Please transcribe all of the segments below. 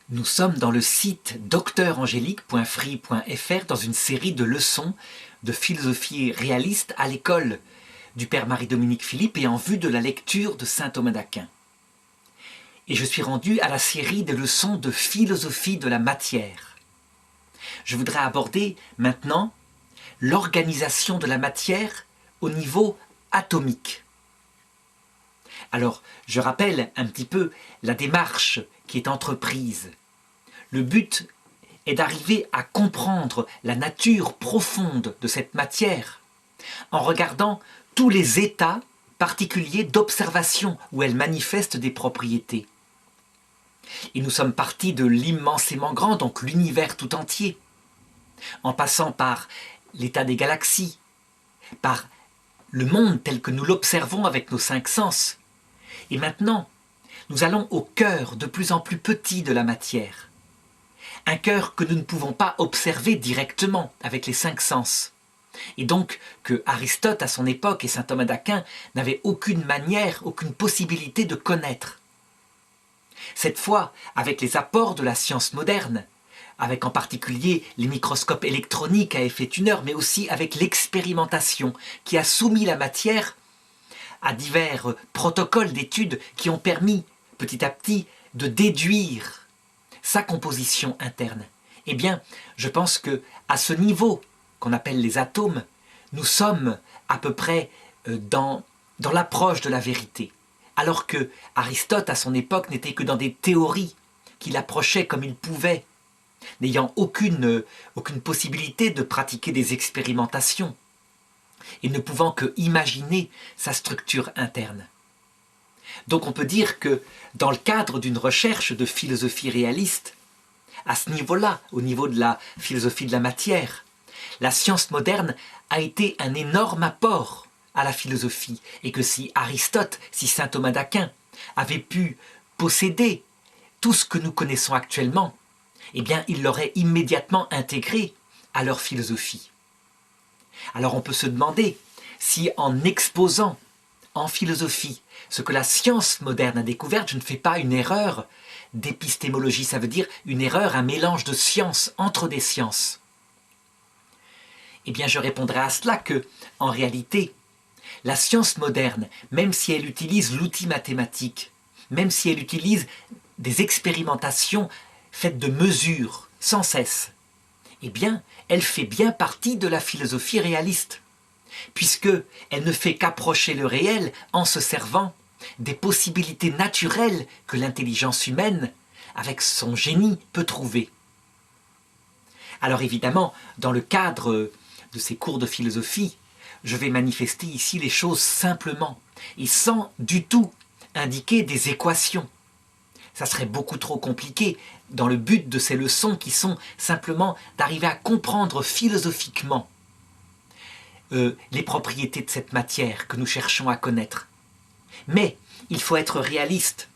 Nous sommes dans le site docteurangélique.free.fr dans une série de leçons de philosophie réaliste à l'école du Père Marie-Dominique Philippe et en vue de la lecture de saint Thomas d'Aquin. Et je suis rendu à la série des leçons de philosophie de la matière. Je voudrais aborder maintenant l'organisation de la matière au niveau atomique. Alors, je rappelle un petit peu la démarche qui est entreprise. Le but est d'arriver à comprendre la nature profonde de cette matière en regardant tous les états particuliers d'observation où elle manifeste des propriétés. Et nous sommes partis de l'immensément grand, donc l'univers tout entier, en passant par l'état des galaxies, par le monde tel que nous l'observons avec nos 5 sens. Et maintenant, nous allons au cœur de plus en plus petit de la matière. Un cœur que nous ne pouvons pas observer directement avec les 5 sens. Et donc que Aristote à son époque et saint Thomas d'Aquin n'avaient aucune manière, aucune possibilité de connaître. Cette fois, avec les apports de la science moderne, avec en particulier les microscopes électroniques à effet tuneur, mais aussi avec l'expérimentation qui a soumis la matière à divers protocoles d'études qui ont permis petit à petit de déduire sa composition interne. Eh bien, je pense que à ce niveau qu'on appelle les atomes, nous sommes à peu près dans l'approche de la vérité. Alors que Aristote, à son époque, n'était que dans des théories qu'il approchait comme il pouvait, n'ayant aucune possibilité de pratiquer des expérimentations et ne pouvant que imaginer sa structure interne. Donc on peut dire que dans le cadre d'une recherche de philosophie réaliste, à ce niveau-là, au niveau de la philosophie de la matière, la science moderne a été un énorme apport à la philosophie, et que si Aristote, si saint Thomas d'Aquin avaient pu posséder tout ce que nous connaissons actuellement, eh bien ils l'auraient immédiatement intégré à leur philosophie. Alors on peut se demander si en exposant en philosophie ce que la science moderne a découvert, je ne fais pas une erreur d'épistémologie, ça veut dire une erreur, un mélange de sciences entre des sciences. Eh bien je répondrai à cela que, en réalité, la science moderne, même si elle utilise l'outil mathématique, même si elle utilise des expérimentations faites de mesures sans cesse, eh bien, elle fait bien partie de la philosophie réaliste, puisqu'elle ne fait qu'approcher le réel en se servant des possibilités naturelles que l'intelligence humaine, avec son génie, peut trouver. Alors évidemment, dans le cadre de ces cours de philosophie, je vais manifester ici les choses simplement, et sans du tout indiquer des équations. Ça serait beaucoup trop compliqué dans le but de ces leçons qui sont simplement d'arriver à comprendre philosophiquement les propriétés de cette matière que nous cherchons à connaître. Mais il faut être réaliste.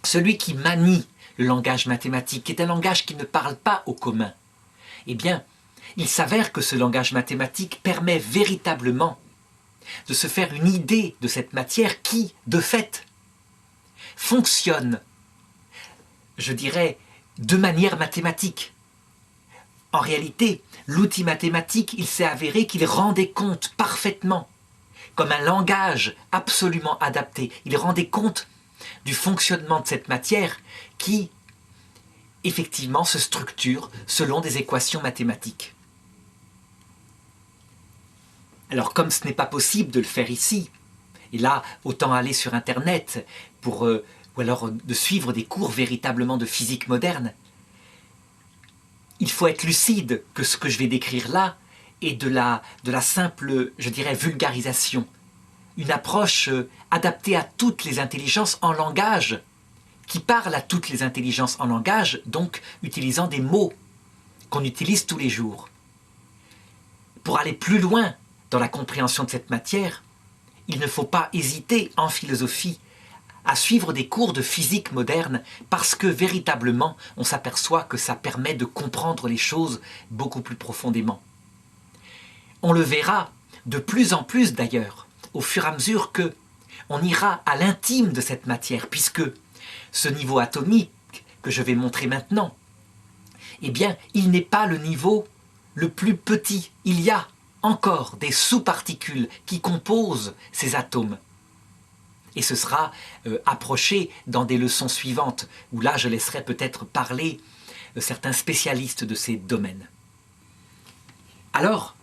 Celui qui manie le langage mathématique, qui est un langage qui ne parle pas au commun, eh bien, il s'avère que ce langage mathématique permet véritablement de se faire une idée de cette matière qui, de fait, fonctionne, je dirais, de manière mathématique. En réalité, l'outil mathématique, il s'est avéré qu'il rendait compte parfaitement, comme un langage absolument adapté. Il rendait compte du fonctionnement de cette matière qui, effectivement, se structure selon des équations mathématiques. Alors, comme ce n'est pas possible de le faire ici, et là, autant aller sur Internet ou alors de suivre des cours véritablement de physique moderne, il faut être lucide que ce que je vais décrire là est de la simple, je dirais, vulgarisation. Une approche adaptée à toutes les intelligences en langage, qui parle à toutes les intelligences en langage, donc utilisant des mots qu'on utilise tous les jours. Pour aller plus loin dans la compréhension de cette matière, il ne faut pas hésiter en philosophie à suivre des cours de physique moderne parce que véritablement on s'aperçoit que ça permet de comprendre les choses beaucoup plus profondément. On le verra de plus en plus d'ailleurs au fur et à mesure qu'on ira à l'intime de cette matière, puisque ce niveau atomique que je vais montrer maintenant, eh bien, il n'est pas le niveau le plus petit. Il y a encore des sous-particules qui composent ces atomes. Et ce sera approché dans des leçons suivantes, où là, je laisserai peut-être parler certains spécialistes de ces domaines. Alors,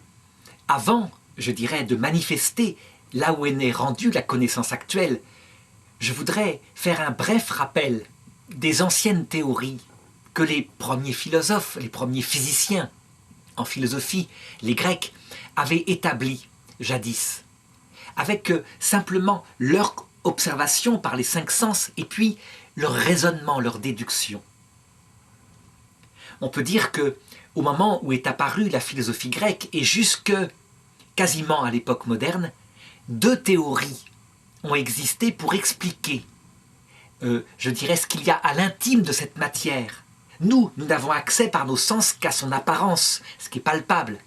avant, je dirais, de manifester là où est rendue la connaissance actuelle, je voudrais faire un bref rappel des anciennes théories que les premiers philosophes, les premiers physiciens en philosophie, les Grecs, avaient établies jadis, avec simplement leur observation par les 5 sens et puis leur raisonnement, leur déduction. On peut dire que au moment où est apparue la philosophie grecque et jusque quasiment à l'époque moderne, 2 théories ont existé pour expliquer, je dirais, ce qu'il y a à l'intime de cette matière. Nous n'avons accès par nos sens qu'à son apparence, ce qui est palpable.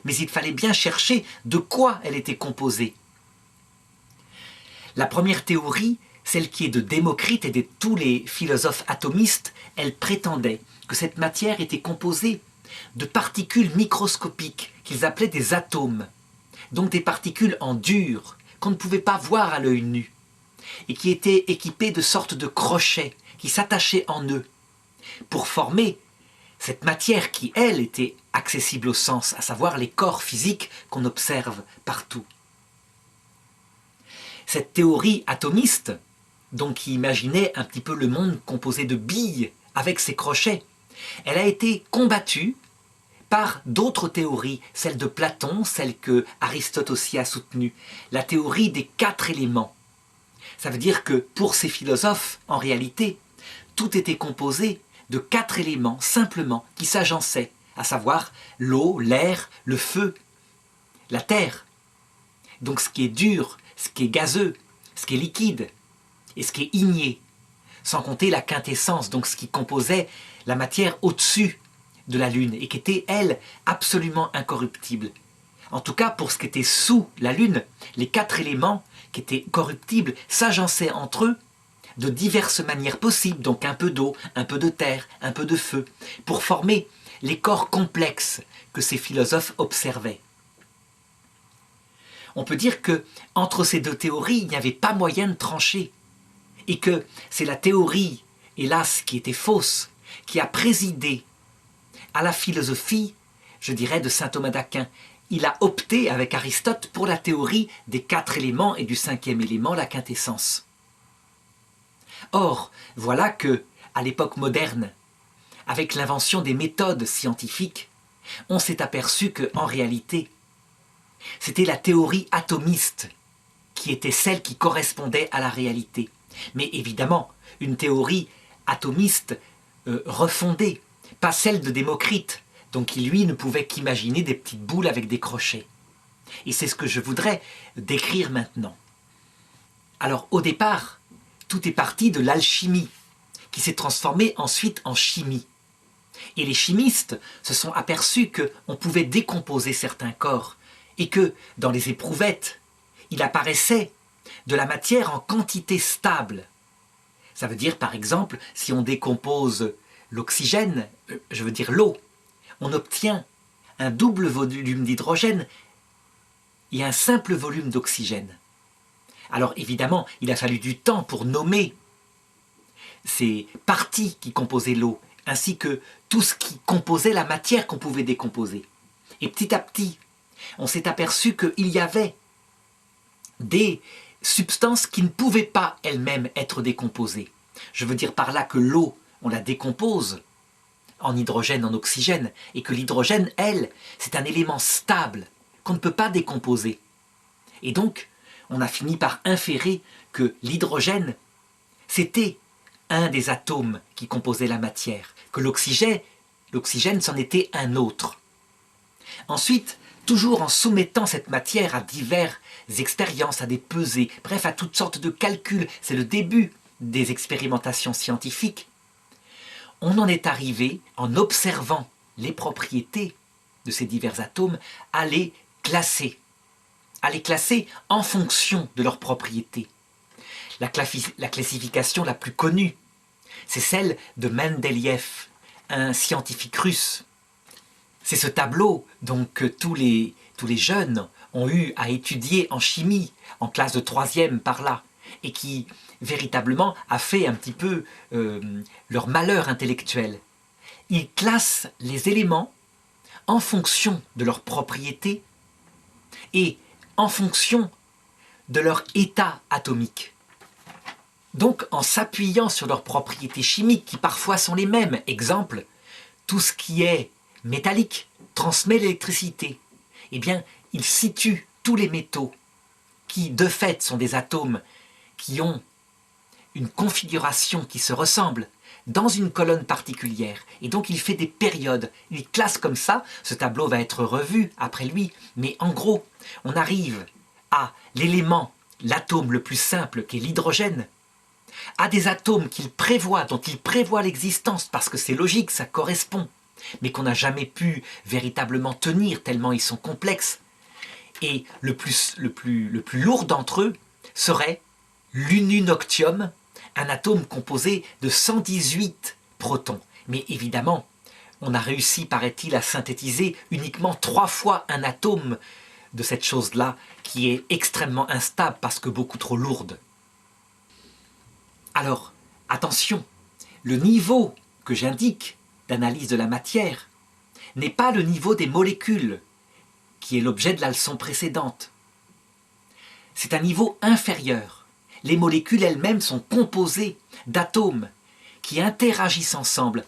Mais il fallait bien chercher de quoi elle était composée. La première théorie, celle qui est de Démocrite et de tous les philosophes atomistes, elle prétendait que cette matière était composée de particules microscopiques qu'ils appelaient des atomes, donc des particules en dur qu'on ne pouvait pas voir à l'œil nu et qui étaient équipées de sortes de crochets qui s'attachaient en eux pour former cette matière qui, elle, était accessible au sens, à savoir les corps physiques qu'on observe partout. Cette théorie atomiste, donc qui imaginait un petit peu le monde composé de billes avec ses crochets, elle a été combattue par d'autres théories, celle de Platon, celle que Aristote aussi a soutenue, la théorie des 4 éléments. Ça veut dire que pour ces philosophes, en réalité, tout était composé de 4 éléments simplement qui s'agençaient, à savoir l'eau, l'air, le feu, la terre. Donc ce qui est dur, ce qui est gazeux, ce qui est liquide et ce qui est igné, sans compter la quintessence, donc ce qui composait la matière au-dessus de la Lune et qui était, elle, absolument incorruptible. En tout cas, pour ce qui était sous la Lune, les 4 éléments qui étaient corruptibles s'agençaient entre eux de diverses manières possibles, donc un peu d'eau, un peu de terre, un peu de feu, pour former les corps complexes que ces philosophes observaient. On peut dire que entre ces 2 théories, il n'y avait pas moyen de trancher, et que c'est la théorie, hélas, qui était fausse, qui a présidé à la philosophie, je dirais, de saint Thomas d'Aquin. Il a opté avec Aristote pour la théorie des 4 éléments et du 5e élément, la quintessence. Or, voilà que, à l'époque moderne, avec l'invention des méthodes scientifiques, on s'est aperçu qu'en réalité, c'était la théorie atomiste qui était celle qui correspondait à la réalité. Mais évidemment, une théorie atomiste refondée, pas celle de Démocrite, donc qui lui ne pouvait qu'imaginer des petites boules avec des crochets. Et c'est ce que je voudrais décrire maintenant. Alors au départ, tout est parti de l'alchimie, qui s'est transformée ensuite en chimie. Et les chimistes se sont aperçus qu'on pouvait décomposer certains corps, et que, dans les éprouvettes, il apparaissait de la matière en quantité stable. Ça veut dire, par exemple, si on décompose l'oxygène, je veux dire l'eau, on obtient un double volume d'hydrogène et un simple volume d'oxygène. Alors évidemment, il a fallu du temps pour nommer ces parties qui composaient l'eau, ainsi que tout ce qui composait la matière qu'on pouvait décomposer. Et petit à petit, on s'est aperçu qu'il y avait des substances qui ne pouvaient pas elles-mêmes être décomposées. Je veux dire par là que l'eau, on la décompose en hydrogène, en oxygène, et que l'hydrogène, elle, c'est un élément stable qu'on ne peut pas décomposer. Et donc, on a fini par inférer que l'hydrogène, c'était un des atomes qui composaient la matière, que l'oxygène, c'en était un autre. Ensuite, toujours en soumettant cette matière à diverses expériences, à des pesées, bref, à toutes sortes de calculs, c'est le début des expérimentations scientifiques, on en est arrivé, en observant les propriétés de ces divers atomes, à les classer en fonction de leurs propriétés. La classification la plus connue, c'est celle de Mendeleïev, un scientifique russe. C'est ce tableau donc, que tous les jeunes ont eu à étudier en chimie, en classe de 3e par là, et qui véritablement a fait un petit peu leur malheur intellectuel. Ils classent les éléments en fonction de leurs propriétés et en fonction de leur état atomique. Donc en s'appuyant sur leurs propriétés chimiques qui parfois sont les mêmes, exemple, tout ce qui est métallique transmet l'électricité, eh bien ils situent tous les métaux qui de fait sont des atomes qui ont une configuration qui se ressemble dans une colonne particulière. Et donc il fait des périodes, il classe comme ça, ce tableau va être revu après lui, mais en gros, on arrive à l'élément, l'atome le plus simple qui est l'hydrogène, à des atomes qu'il prévoit, dont il prévoit l'existence, parce que c'est logique, ça correspond, mais qu'on n'a jamais pu véritablement tenir tellement ils sont complexes. Et le plus lourd d'entre eux serait l'ununoctium, un atome composé de 118 protons. Mais évidemment, on a réussi, paraît-il, à synthétiser uniquement 3 fois un atome de cette chose-là, qui est extrêmement instable parce que beaucoup trop lourde. Alors, attention, le niveau que j'indique d'analyse de la matière n'est pas le niveau des molécules, qui est l'objet de la leçon précédente. C'est un niveau inférieur. Les molécules elles-mêmes sont composées d'atomes qui interagissent ensemble,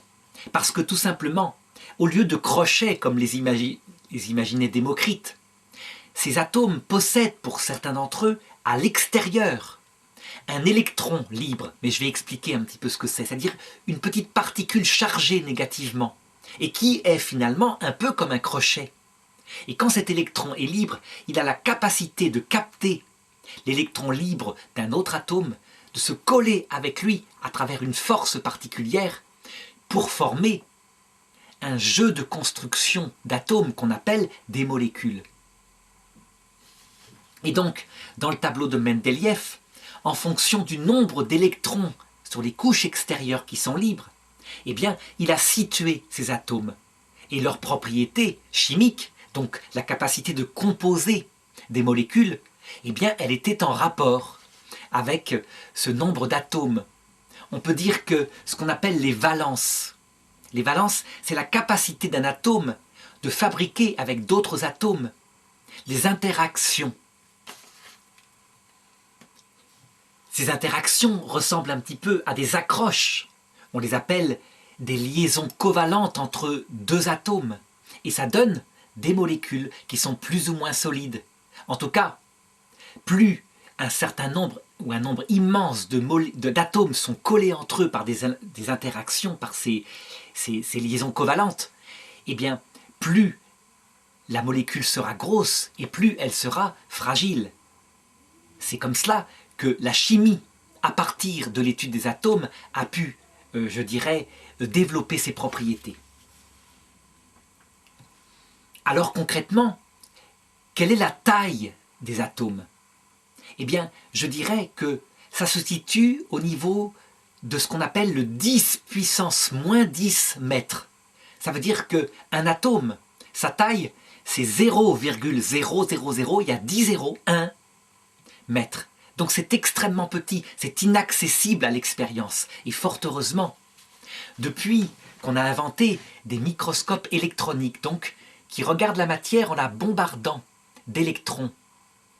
parce que tout simplement, au lieu de crochets comme les imaginait Démocrite, ces atomes possèdent pour certains d'entre eux, à l'extérieur, un électron libre, mais je vais expliquer un petit peu ce que c'est-à-dire une petite particule chargée négativement, et qui est finalement un peu comme un crochet. Et quand cet électron est libre, il a la capacité de capter l'électron libre d'un autre atome, de se coller avec lui à travers une force particulière pour former un jeu de construction d'atomes qu'on appelle des molécules. Et donc, dans le tableau de Mendeleïev, en fonction du nombre d'électrons sur les couches extérieures qui sont libres, eh bien, il a situé ces atomes et leurs propriétés chimiques, donc la capacité de composer des molécules, eh bien, elle était en rapport avec ce nombre d'atomes. On peut dire que ce qu'on appelle les valences, c'est la capacité d'un atome de fabriquer avec d'autres atomes les interactions. Ces interactions ressemblent un petit peu à des accroches. On les appelle des liaisons covalentes entre deux atomes. Et ça donne des molécules qui sont plus ou moins solides. En tout cas, plus un certain nombre ou un nombre immense d'atomes sont collés entre eux par des interactions, par ces liaisons covalentes, eh bien, plus la molécule sera grosse et plus elle sera fragile. C'est comme cela que la chimie, à partir de l'étude des atomes, a pu, je dirais, développer ses propriétés. Alors concrètement, quelle est la taille des atomes? Eh bien, je dirais que ça se situe au niveau de ce qu'on appelle le 10 puissance moins 10 mètres. Ça veut dire qu'un atome, sa taille, c'est 0,000, il y a 10 zéros, 1 mètre. Donc c'est extrêmement petit, c'est inaccessible à l'expérience. Et fort heureusement, depuis qu'on a inventé des microscopes électroniques, donc qui regardent la matière en la bombardant d'électrons,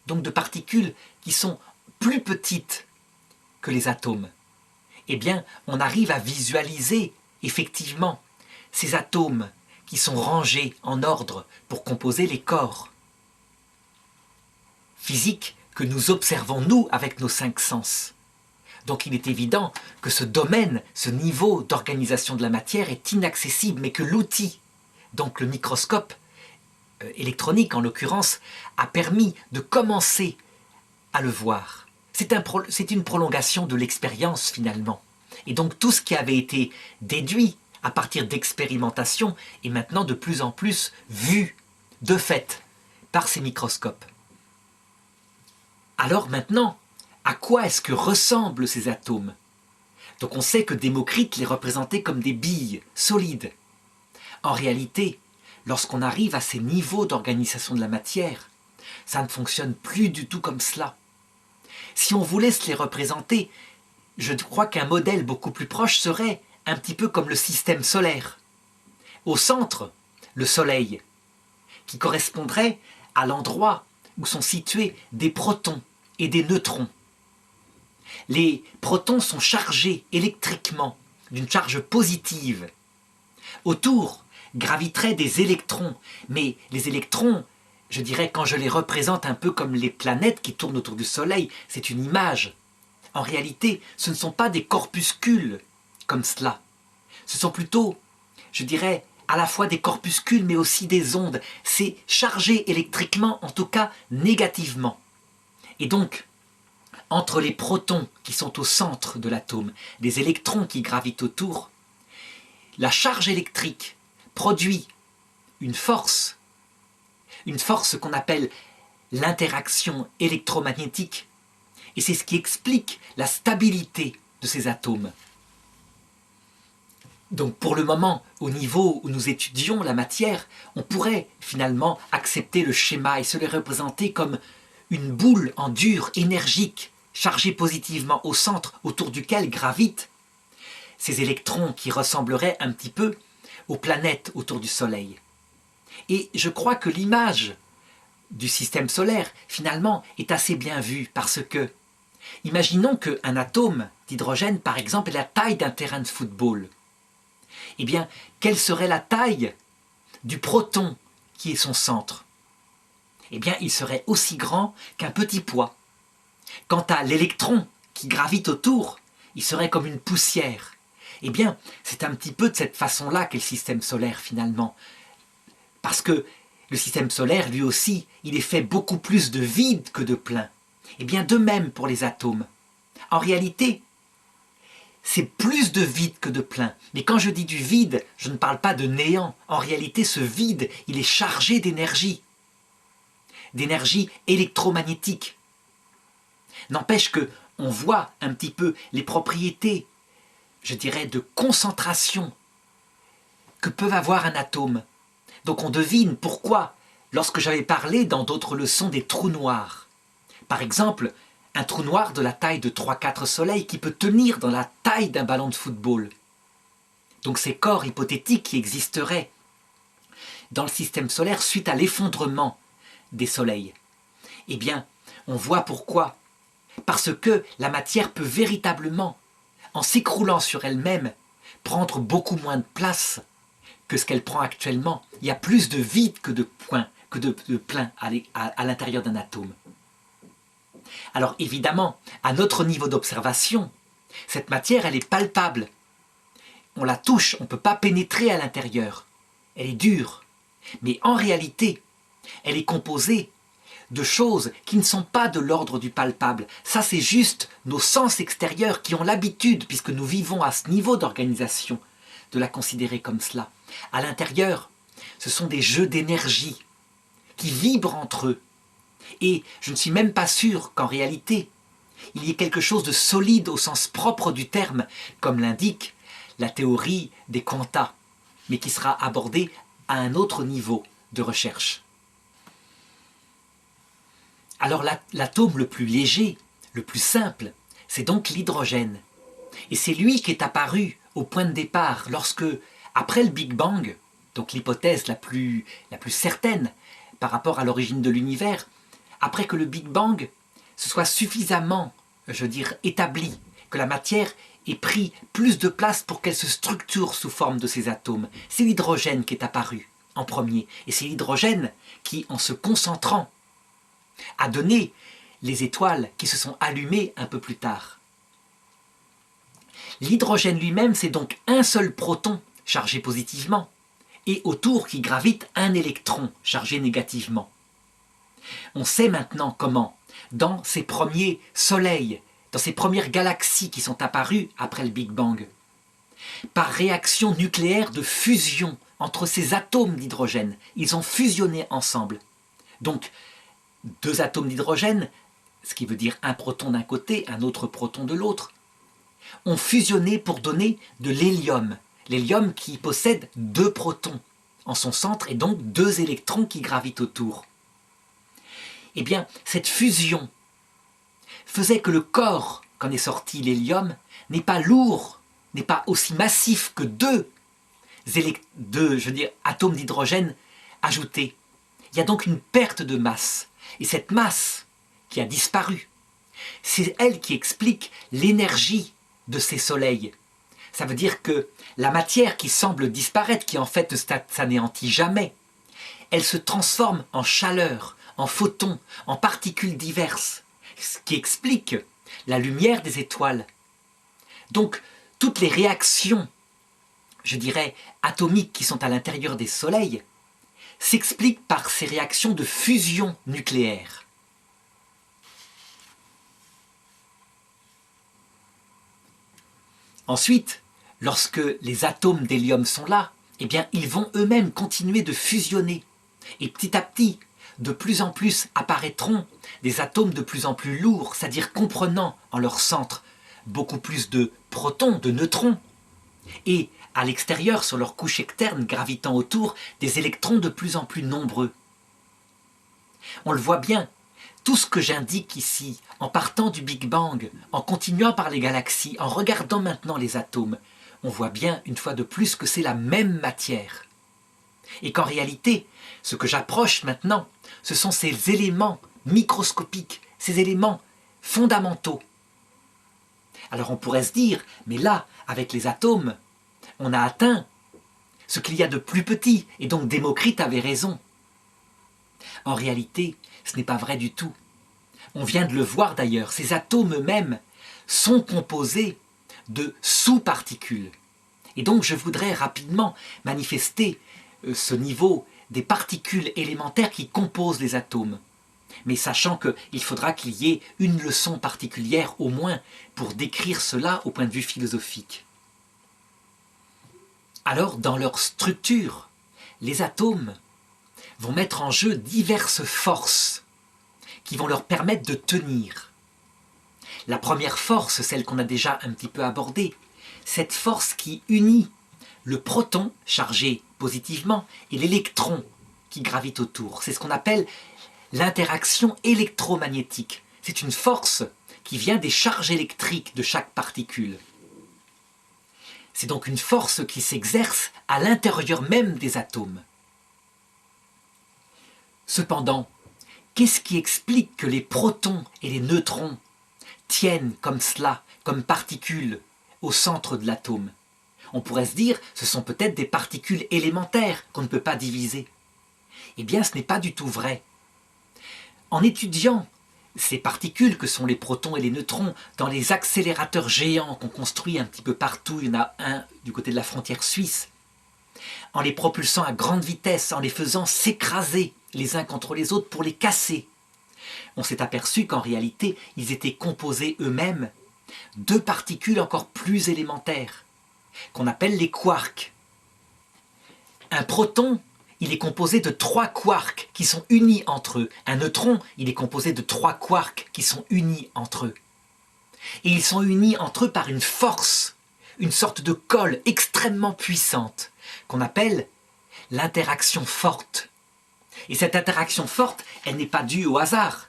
donc de particules qui sont plus petites que les atomes, eh bien on arrive à visualiser effectivement ces atomes qui sont rangés en ordre pour composer les corps physiques que nous observons, nous, avec nos 5 sens. Donc il est évident que ce domaine, ce niveau d'organisation de la matière est inaccessible, mais que l'outil, donc le microscope électronique en l'occurrence, a permis de commencer à le voir. C'est une prolongation de l'expérience finalement. Et donc tout ce qui avait été déduit à partir d'expérimentation est maintenant de plus en plus vu, de fait, par ces microscopes. Alors maintenant, à quoi est-ce que ressemblent ces atomes? Donc on sait que Démocrite les représentait comme des billes solides. En réalité, lorsqu'on arrive à ces niveaux d'organisation de la matière, ça ne fonctionne plus du tout comme cela. Si on voulait se les représenter, je crois qu'un modèle beaucoup plus proche serait un petit peu comme le système solaire. Au centre, le Soleil, qui correspondrait à l'endroit où sont situés des protons et des neutrons. Les protons sont chargés électriquement d'une charge positive. Autour graviteraient des électrons, mais les électrons, je dirais, quand je les représente un peu comme les planètes qui tournent autour du Soleil, c'est une image. En réalité, ce ne sont pas des corpuscules comme cela. Ce sont plutôt, je dirais, à la fois des corpuscules mais aussi des ondes. C'est chargé électriquement, en tout cas négativement. Et donc, entre les protons qui sont au centre de l'atome, les électrons qui gravitent autour, la charge électrique produit une force qu'on appelle l'interaction électromagnétique. Et c'est ce qui explique la stabilité de ces atomes. Donc pour le moment, au niveau où nous étudions la matière, on pourrait finalement accepter le schéma et se les représenter comme une boule en dur, énergique, chargée positivement au centre, autour duquel gravitent ces électrons qui ressembleraient un petit peu aux planètes autour du Soleil. Et je crois que l'image du système solaire, finalement, est assez bien vue parce que, imaginons qu'un atome d'hydrogène, par exemple, est la taille d'un terrain de football. Eh bien, quelle serait la taille du proton qui est son centre? Eh bien, il serait aussi grand qu'un petit pois. Quant à l'électron qui gravite autour, il serait comme une poussière. Eh bien, c'est un petit peu de cette façon-là qu'est le système solaire finalement. Parce que le système solaire, lui aussi, il est fait beaucoup plus de vide que de plein. Eh bien, de même pour les atomes. En réalité, c'est plus de vide que de plein. Mais quand je dis du vide, je ne parle pas de néant. En réalité, ce vide, il est chargé d'énergie électromagnétique. N'empêche que on voit un petit peu les propriétés, je dirais, de concentration que peut avoir un atome. Donc on devine pourquoi, lorsque j'avais parlé dans d'autres leçons des trous noirs, par exemple, un trou noir de la taille de 3-4 soleils qui peut tenir dans la taille d'un ballon de football. Donc ces corps hypothétiques qui existeraient dans le système solaire suite à l'effondrement des soleils. Eh bien, on voit pourquoi. Parce que la matière peut véritablement, en s'écroulant sur elle-même, prendre beaucoup moins de place que ce qu'elle prend actuellement. Il y a plus de vide que de plein à l'intérieur d'un atome. Alors évidemment, à notre niveau d'observation, cette matière, elle est palpable. On la touche, on ne peut pas pénétrer à l'intérieur. Elle est dure. Mais en réalité, elle est composée de choses qui ne sont pas de l'ordre du palpable. Ça, c'est juste nos sens extérieurs qui ont l'habitude, puisque nous vivons à ce niveau d'organisation, de la considérer comme cela. À l'intérieur, ce sont des jeux d'énergie qui vibrent entre eux. Et je ne suis même pas sûr qu'en réalité, il y ait quelque chose de solide au sens propre du terme, comme l'indique la théorie des quanta, mais qui sera abordée à un autre niveau de recherche. Alors l'atome le plus léger, le plus simple, c'est donc l'hydrogène. Et c'est lui qui est apparu au point de départ lorsque, après le Big Bang, donc l'hypothèse la plus certaine par rapport à l'origine de l'univers, après que le Big Bang se soit suffisamment, je veux dire, établi, que la matière ait pris plus de place pour qu'elle se structure sous forme de ces atomes, c'est l'hydrogène qui est apparu en premier. Et c'est l'hydrogène qui, en se concentrant, a donné les étoiles qui se sont allumées un peu plus tard. L'hydrogène lui-même, c'est donc un seul proton chargé positivement et autour qui gravite un électron chargé négativement. On sait maintenant comment, dans ces premiers soleils, dans ces premières galaxies qui sont apparues après le Big Bang, par réaction nucléaire de fusion entre ces atomes d'hydrogène, ils ont fusionné ensemble. Donc, deux atomes d'hydrogène, ce qui veut dire un proton d'un côté, un autre proton de l'autre, ont fusionné pour donner de l'hélium. L'hélium qui possède 2 protons en son centre et donc 2 électrons qui gravitent autour. Eh bien, cette fusion faisait que le corps qu'en est sorti l'hélium n'est pas lourd, n'est pas aussi massif que deux atomes d'hydrogène ajoutés. Il y a donc une perte de masse. Et cette masse qui a disparu, c'est elle qui explique l'énergie de ces soleils. Ça veut dire que la matière qui semble disparaître, qui en fait ne s'anéantit jamais, elle se transforme en chaleur, en photons, en particules diverses, ce qui explique la lumière des étoiles. Donc, toutes les réactions, je dirais, atomiques qui sont à l'intérieur des soleils, s'expliquent par ces réactions de fusion nucléaire. Ensuite, lorsque les atomes d'hélium sont là, eh bien, ils vont eux-mêmes continuer de fusionner. Et petit à petit, de plus en plus apparaîtront des atomes de plus en plus lourds, c'est-à-dire comprenant en leur centre beaucoup plus de protons, de neutrons, et à l'extérieur, sur leur couche externe, gravitant autour, des électrons de plus en plus nombreux. On le voit bien, tout ce que j'indique ici, en partant du Big Bang, en continuant par les galaxies, en regardant maintenant les atomes, on voit bien, une fois de plus, que c'est la même matière. Et qu'en réalité, ce que j'approche maintenant, ce sont ces éléments microscopiques, ces éléments fondamentaux. Alors on pourrait se dire, mais là, avec les atomes, on a atteint ce qu'il y a de plus petit, et donc Démocrite avait raison. En réalité, ce n'est pas vrai du tout. On vient de le voir d'ailleurs, ces atomes eux-mêmes sont composés de sous-particules. Et donc je voudrais rapidement manifester ce niveau des particules élémentaires qui composent les atomes. Mais sachant qu'il faudra qu'il y ait une leçon particulière au moins pour décrire cela au point de vue philosophique. Alors, dans leur structure, les atomes vont mettre en jeu diverses forces qui vont leur permettre de tenir. La première force, celle qu'on a déjà un petit peu abordée, cette force qui unit le proton chargé positivement et l'électron qui gravite autour. C'est ce qu'on appelle l'interaction électromagnétique. C'est une force qui vient des charges électriques de chaque particule. C'est donc une force qui s'exerce à l'intérieur même des atomes. Cependant, qu'est-ce qui explique que les protons et les neutrons tiennent comme cela, comme particules, au centre de l'atome? On pourrait se dire, ce sont peut-être des particules élémentaires qu'on ne peut pas diviser. Eh bien, ce n'est pas du tout vrai. En étudiant ces particules que sont les protons et les neutrons dans les accélérateurs géants qu'on construit un petit peu partout, il y en a un du côté de la frontière suisse, en les propulsant à grande vitesse, en les faisant s'écraser les uns contre les autres pour les casser, on s'est aperçu qu'en réalité, ils étaient composés eux-mêmes de particules encore plus élémentaires, qu'on appelle les quarks. Un proton, il est composé de 3 quarks qui sont unis entre eux. Un neutron, il est composé de 3 quarks qui sont unis entre eux. Et ils sont unis entre eux par une force, une sorte de colle extrêmement puissante, qu'on appelle l'interaction forte. Et cette interaction forte, elle n'est pas due au hasard.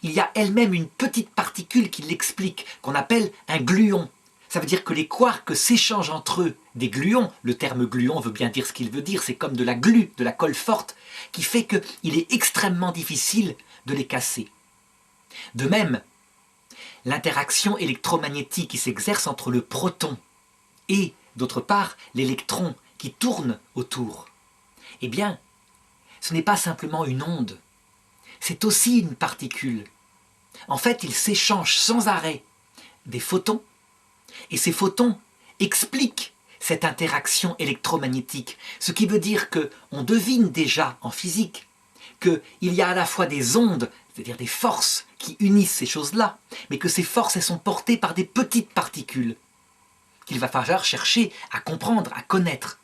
Il y a elle-même une petite particule qui l'explique, qu'on appelle un gluon. Ça veut dire que les quarks s'échangent entre eux des gluons. Le terme gluon veut bien dire ce qu'il veut dire, c'est comme de la glu, de la colle forte, qui fait qu'il est extrêmement difficile de les casser. De même, l'interaction électromagnétique qui s'exerce entre le proton et, d'autre part, l'électron qui tourne autour, eh bien, ce n'est pas simplement une onde, c'est aussi une particule. En fait, ils s'échangent sans arrêt des photons, et ces photons expliquent cette interaction électromagnétique, ce qui veut dire qu'on devine déjà en physique qu'il y a à la fois des ondes, c'est-à-dire des forces qui unissent ces choses-là, mais que ces forces elles sont portées par des petites particules qu'il va falloir chercher à comprendre, à connaître.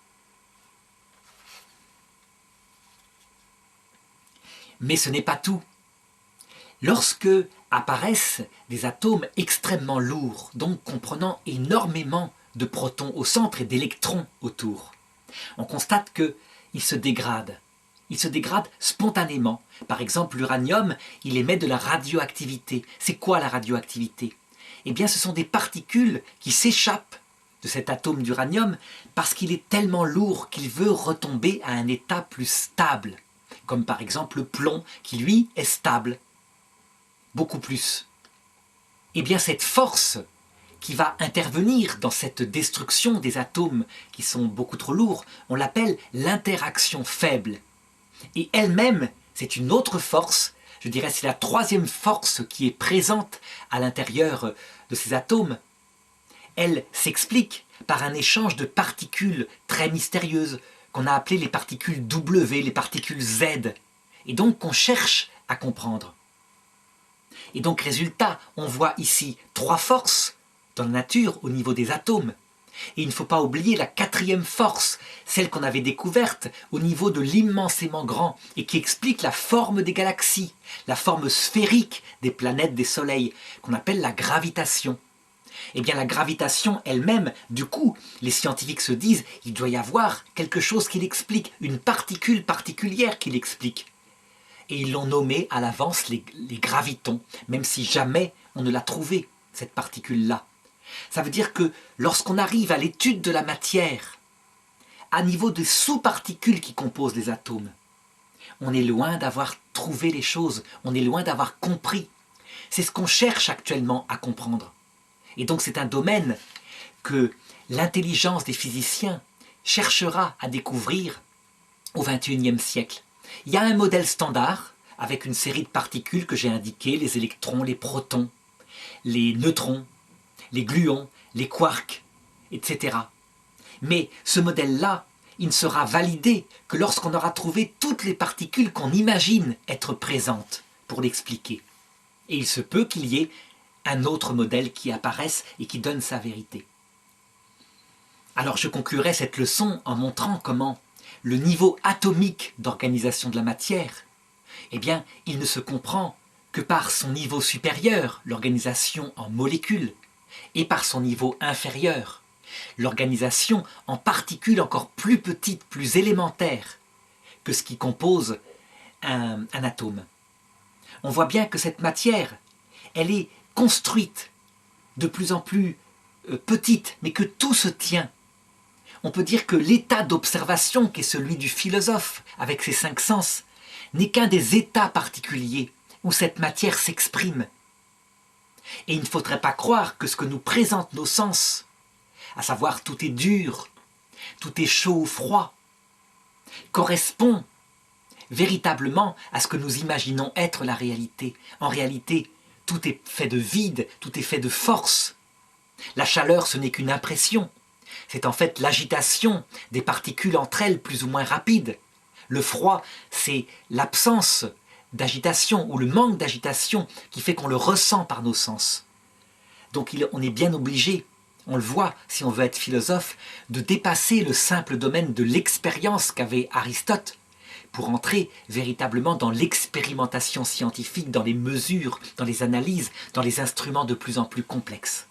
Mais ce n'est pas tout. Lorsque apparaissent des atomes extrêmement lourds, donc comprenant énormément de protons au centre et d'électrons autour, on constate qu'ils se dégradent. Ils se dégradent spontanément. Par exemple, l'uranium, il émet de la radioactivité. C'est quoi la radioactivité? Eh bien, ce sont des particules qui s'échappent de cet atome d'uranium parce qu'il est tellement lourd qu'il veut retomber à un état plus stable. Comme par exemple le plomb, qui lui est stable. Beaucoup plus. Eh bien, cette force qui va intervenir dans cette destruction des atomes qui sont beaucoup trop lourds, on l'appelle l'interaction faible. Et elle-même, c'est une autre force, je dirais c'est la troisième force qui est présente à l'intérieur de ces atomes. Elle s'explique par un échange de particules très mystérieuses qu'on a appelées les particules W, les particules Z, et donc qu'on cherche à comprendre. Et donc résultat, on voit ici trois forces dans la nature au niveau des atomes. Et il ne faut pas oublier la quatrième force, celle qu'on avait découverte au niveau de l'immensément grand et qui explique la forme des galaxies, la forme sphérique des planètes, des soleils, qu'on appelle la gravitation. Eh bien la gravitation elle-même, du coup, les scientifiques se disent il doit y avoir quelque chose qui l'explique, une particule particulière qui l'explique. Et ils l'ont nommé à l'avance les gravitons, même si jamais on ne l'a trouvée, cette particule-là. Ça veut dire que lorsqu'on arrive à l'étude de la matière, à niveau des sous-particules qui composent les atomes, on est loin d'avoir trouvé les choses, on est loin d'avoir compris. C'est ce qu'on cherche actuellement à comprendre. Et donc c'est un domaine que l'intelligence des physiciens cherchera à découvrir au XXIe siècle. Il y a un modèle standard avec une série de particules que j'ai indiquées, les électrons, les protons, les neutrons, les gluons, les quarks, etc. Mais ce modèle-là, il ne sera validé que lorsqu'on aura trouvé toutes les particules qu'on imagine être présentes pour l'expliquer. Et il se peut qu'il y ait un autre modèle qui apparaisse et qui donne sa vérité. Alors je conclurai cette leçon en montrant comment le niveau atomique d'organisation de la matière, eh bien, il ne se comprend que par son niveau supérieur, l'organisation en molécules, et par son niveau inférieur, l'organisation en particules encore plus petites, plus élémentaires que ce qui compose un atome. On voit bien que cette matière, elle est construite de plus en plus petite, mais que tout se tient. On peut dire que l'état d'observation qui est celui du philosophe avec ses 5 sens n'est qu'un des états particuliers où cette matière s'exprime. Et il ne faudrait pas croire que ce que nous présentent nos sens, à savoir tout est dur, tout est chaud ou froid, correspond véritablement à ce que nous imaginons être la réalité. En réalité, tout est fait de vide, tout est fait de force. La chaleur, ce n'est qu'une impression. C'est en fait l'agitation des particules entre elles plus ou moins rapides. Le froid, c'est l'absence d'agitation ou le manque d'agitation qui fait qu'on le ressent par nos sens. Donc on est bien obligé, on le voit si on veut être philosophe, de dépasser le simple domaine de l'expérience qu'avait Aristote pour entrer véritablement dans l'expérimentation scientifique, dans les mesures, dans les analyses, dans les instruments de plus en plus complexes.